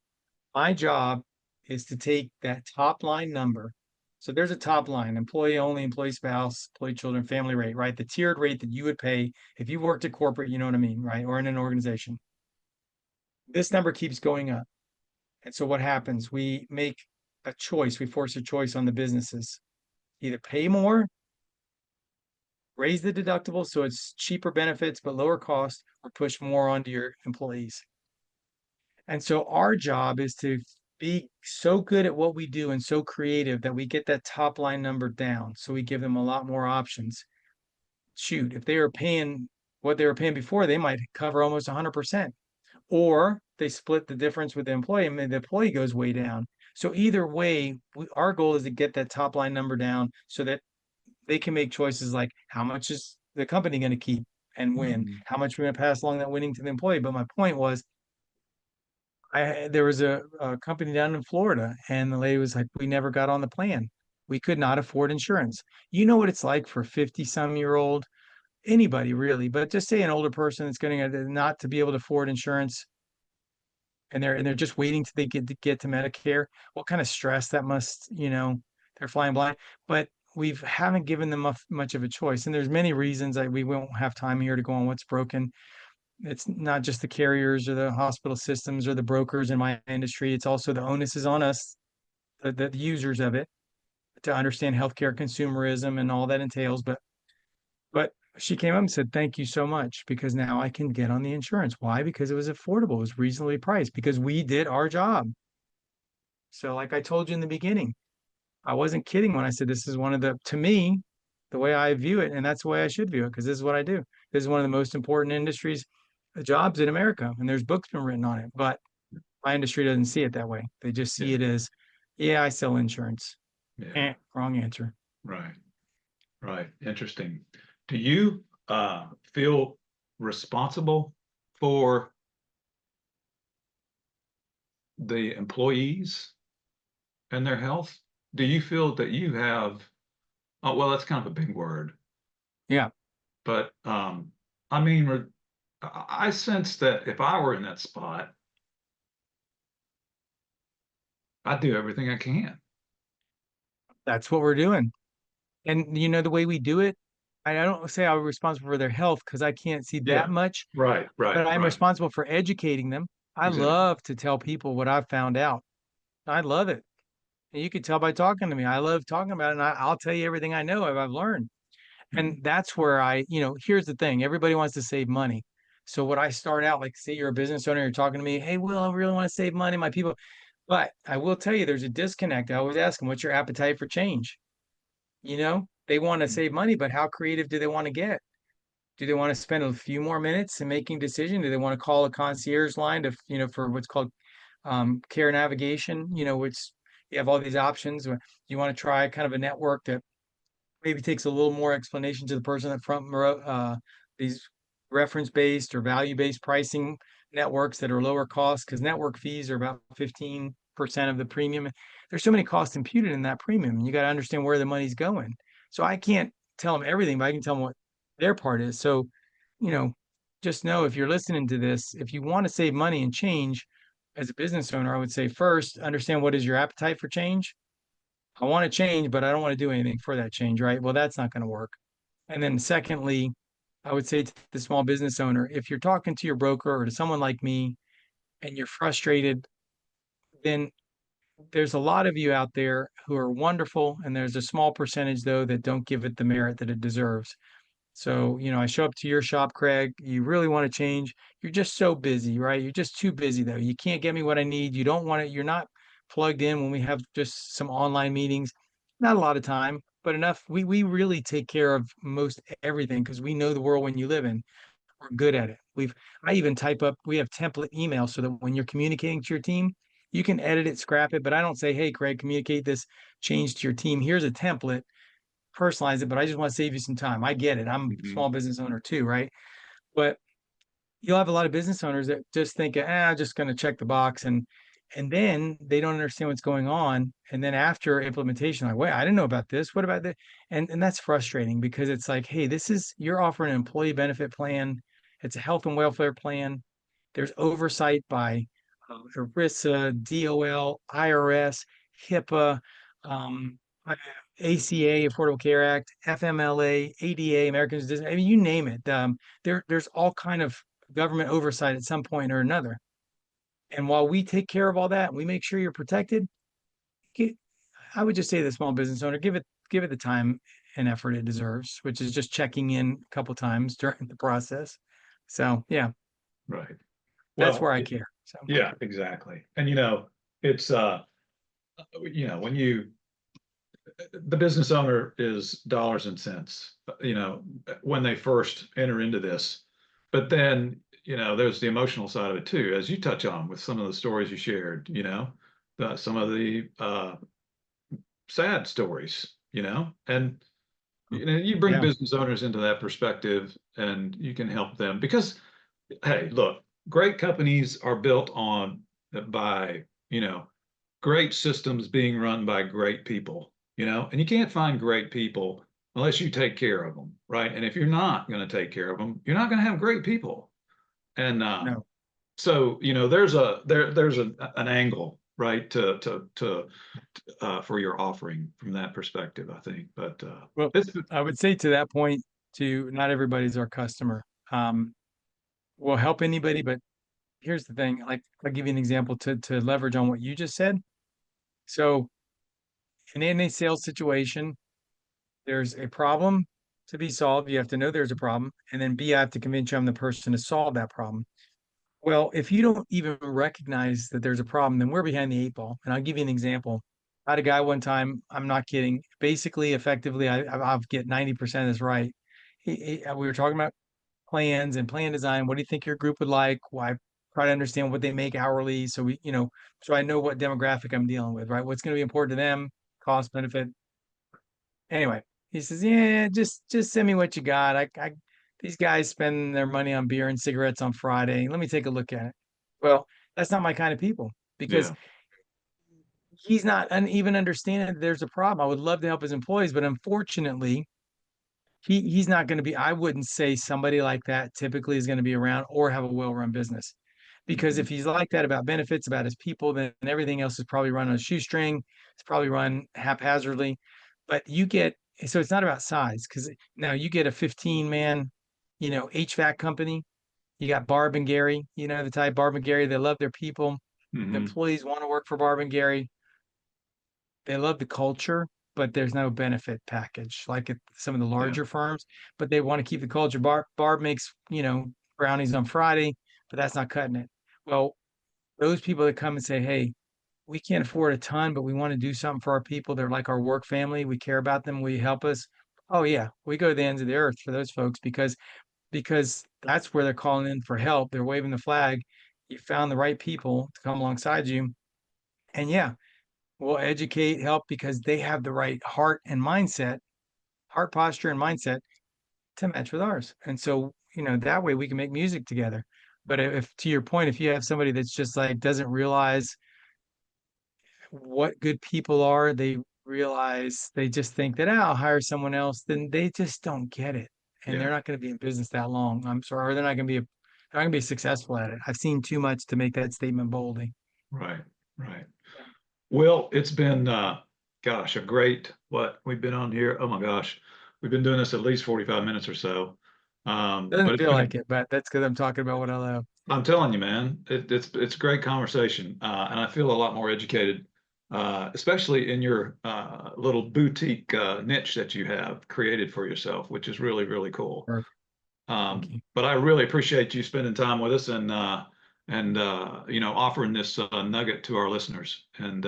Speaker 2: My job is to take that top line number. So there's a top line, employee only, employee spouse, employee children, family rate, right? The tiered rate that you would pay if you worked at corporate, you know what I mean, right? Or in an organization. This number keeps going up. And so what happens? We make a choice. We force a choice on the businesses. Either pay more, raise the deductible so it's cheaper benefits but lower cost, or push more onto your employees. And so our job is to be so good at what we do and so creative that we get that top line number down. So we give them a lot more options. Shoot, if they were paying what they were paying before, they might cover almost 100%. Or they split the difference with the employee and the employee goes way down. So either way, our goal is to get that top line number down so that they can make choices like how much is the company going to keep and win,
Speaker 1: Mhm.
Speaker 2: how much we're going to pass along that winning to the employee. But my point was, there was a company down in Florida, and the lady was like, "We never got on the plan. We could not afford insurance." You know what it's like for 50-some-year-old, anybody really, but just say an older person that's going to not to be able to afford insurance, and they're just waiting till they get to Medicare. What kind of stress that must, they're flying blind. But we haven't given them much of a choice, and there's many reasons that we won't have time here to go on what's broken. It's not just the carriers or the hospital systems or the brokers in my industry. It's also the onus is on us, the users of it, to understand healthcare consumerism and all that entails. But she came up and said, "Thank you so much because now I can get on the insurance." Why? Because it was affordable, it was reasonably priced, because we did our job. So, like I told you in the beginning, I wasn't kidding when I said this is one of to me, the way I view it, and that's the way I should view it, because this is what I do. This is one of the most important industries, jobs in America, and there's books been written on it. But my industry doesn't see it that way. They just see
Speaker 1: Yeah.
Speaker 2: it as, yeah, I sell insurance.
Speaker 1: Yeah.
Speaker 2: Wrong answer.
Speaker 1: Right. Right. Interesting. Do you feel responsible for the employees and their health? Do you feel that you have, oh, well, that's kind of a big word,
Speaker 2: Yeah,
Speaker 1: but I mean, I sense that if I were in that spot, I'd do everything I can.
Speaker 2: that's what we're doing. And the way we do it, I don't say I'm responsible for their health because I can't see that
Speaker 1: Yeah.
Speaker 2: much,
Speaker 1: Right. Right.
Speaker 2: but I'm
Speaker 1: Right.
Speaker 2: responsible for educating them. I
Speaker 1: Exactly.
Speaker 2: love to tell people what I've found out. I love it. And you can tell by talking to me. I love talking about it, and I'll tell you everything I know I've learned. And
Speaker 1: Mhm.
Speaker 2: that's where here's the thing. Everybody wants to save money. So what I start out, like, say you're a business owner, you're talking to me, "Hey, Will, I really want to save money, my people." But I will tell you there's a disconnect. I always ask them, what's your appetite for change? They want to save money, but how creative do they want to get? Do they want to spend a few more minutes in making decision? Do they want to call a concierge line for what's called care navigation, which you have all these options. You want to try kind of a network that maybe takes a little more explanation to the person up front, these reference-based or value-based pricing networks that are lower cost, because network fees are about 15% of the premium. There's so many costs imputed in that premium, and you got to understand where the money's going. So I can't tell them everything, but I can tell them what their part is. So, you know, just know if you're listening to this, if you want to save money and change as a business owner, I would say first, understand what is your appetite for change. I want to change, but I don't want to do anything for that change, right? Well, that's not going to work. And then secondly, I would say to the small business owner, if you're talking to your broker or to someone like me and you're frustrated, then there's a lot of you out there who are wonderful. And there's a small percentage, though, that don't give it the merit that it deserves. So, I show up to your shop, Craig. You really want to change. You're just so busy, right? You're just too busy though. You can't get me what I need. You don't want it. You're not plugged in when we have just some online meetings. Not a lot of time, but enough. We really take care of most everything because we know the world when you live in. We're good at it. I even type up, we have template emails so that when you're communicating to your team, you can edit it, scrap it, but I don't say, hey, Craig, communicate this change to your team. Here's a template, personalize it, but I just want to save you some time. I get it. I'm a
Speaker 1: Hmm.
Speaker 2: small business owner too, right? But you'll have a lot of business owners that just think, I'm just going to check the box, and then they don't understand what's going on. And then after implementation, like, wait, I didn't know about this. What about that? And that's frustrating because it's like, hey, you're offering an employee benefit plan. It's a health and welfare plan. There's oversight by ERISA, DOL, IRS, HIPAA, um, ACA, Affordable Care Act, FMLA, ADA, Americans with Disabilities. I mean, you name it. There's all kind of government oversight at some point or another. And while we take care of all that, we make sure you're protected. I would just say to the small business owner, give it the time and effort it deserves, which is just checking in a couple times during the process. So yeah,
Speaker 1: Right.
Speaker 2: that's
Speaker 1: Well,
Speaker 2: where I care. So
Speaker 1: yeah, exactly. And it's when the business owner is dollars and cents, when they first enter into this. But then, there's the emotional side of it too, as you touch on with some of the stories you shared, some of the sad stories, and you bring
Speaker 2: yeah,
Speaker 1: business owners into that perspective and you can help them because, hey, look, great companies are built on by, great systems being run by great people, and you can't find great people unless you take care of them, right? And if you're not going to take care of them, you're not going to have great people. And
Speaker 2: no.
Speaker 1: so, there's an angle, right, to for your offering from that perspective, I think. But
Speaker 2: Well,
Speaker 1: it's
Speaker 2: I would say to that point, to not everybody's our customer. We'll help anybody, but here's the thing. Like, I'll give you an example to leverage on what you just said. So, in any sales situation, there's a problem to be solved. You have to know there's a problem, and then B, I have to convince you I'm the person to solve that problem. Well, if you don't even recognize that there's a problem, then we're behind the eight ball. And I'll give you an example. I had a guy one time, I'm not kidding. Basically, effectively, I'll get 90% of this right. We were talking about plans and plan design. What do you think your group would like? Why try to understand what they make hourly. So so I know what demographic I'm dealing with, right? What's going to be important to them, cost, benefit. Anyway, he says, yeah, just send me what you got. These guys spend their money on beer and cigarettes on Friday. Let me take a look at it. Well, that's not my kind of people because
Speaker 1: Yeah,
Speaker 2: he's not even understanding that there's a problem. I would love to help his employees, but unfortunately, he's not going to be, I wouldn't say somebody like that typically is going to be around or have a well-run business. Because
Speaker 1: hmm,
Speaker 2: if he's like that about benefits, about his people, then everything else is probably run on a shoestring. It's probably run haphazardly. But so it's not about size because now you get a 15-man, HVAC company. You got Barb and Gary, the type Barb and Gary, they love their people. The
Speaker 1: hmm,
Speaker 2: employees want to work for Barb and Gary. They love the culture, but there's no benefit package like at some of the
Speaker 1: yeah,
Speaker 2: larger firms, but they want to keep the culture. Barb makes, brownies on Friday, but that's not cutting it. Well, those people that come and say, hey, we can't afford a ton, but we want to do something for our people. They're like our work family. We care about them. Will you help us? Oh yeah, we go to the ends of the earth for those folks because that's where they're calling in for help. They're waving the flag. You found the right people to come alongside you. And yeah, we'll educate, help because they have the right heart posture and mindset to match with ours. And so, that way we can make music together. But if to your point, if you have somebody that's just like doesn't realize what good people are, they just think that I'll hire someone else, then they just don't get it. And they're
Speaker 1: yeah,
Speaker 2: not going to be in business that long. I'm sorry, or they're not going to be successful at it. I've seen too much to make that statement boldly.
Speaker 1: right, right.
Speaker 2: Yeah.
Speaker 1: Well, it's been, gosh, a great, what we've been on here. Oh my gosh, we've been doing this at least 45 minutes or so. But
Speaker 2: Doesn't
Speaker 1: it's
Speaker 2: feel
Speaker 1: been,
Speaker 2: like it, but that's because I'm talking about what I love.
Speaker 1: I'm telling you, man, it's a great conversation. And I feel a lot more educated especially in your little boutique niche that you have created for yourself, which is really, really cool.
Speaker 2: Perfect. Thank you.
Speaker 1: But I really appreciate you spending time with us and offering this nugget to our listeners. And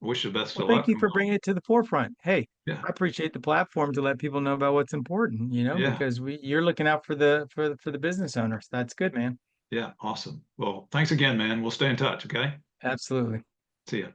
Speaker 1: wish you the best
Speaker 2: Well,
Speaker 1: of
Speaker 2: thank
Speaker 1: luck.
Speaker 2: you for bringing it to the forefront. Hey,
Speaker 1: Yeah,
Speaker 2: I appreciate the platform to let people know about what's important,
Speaker 1: yeah,
Speaker 2: because you're looking out for the business owners. That's good, man.
Speaker 1: yeah. Awesome. Well, thanks again, man. We'll stay in touch. Okay.
Speaker 2: Absolutely.
Speaker 1: See ya.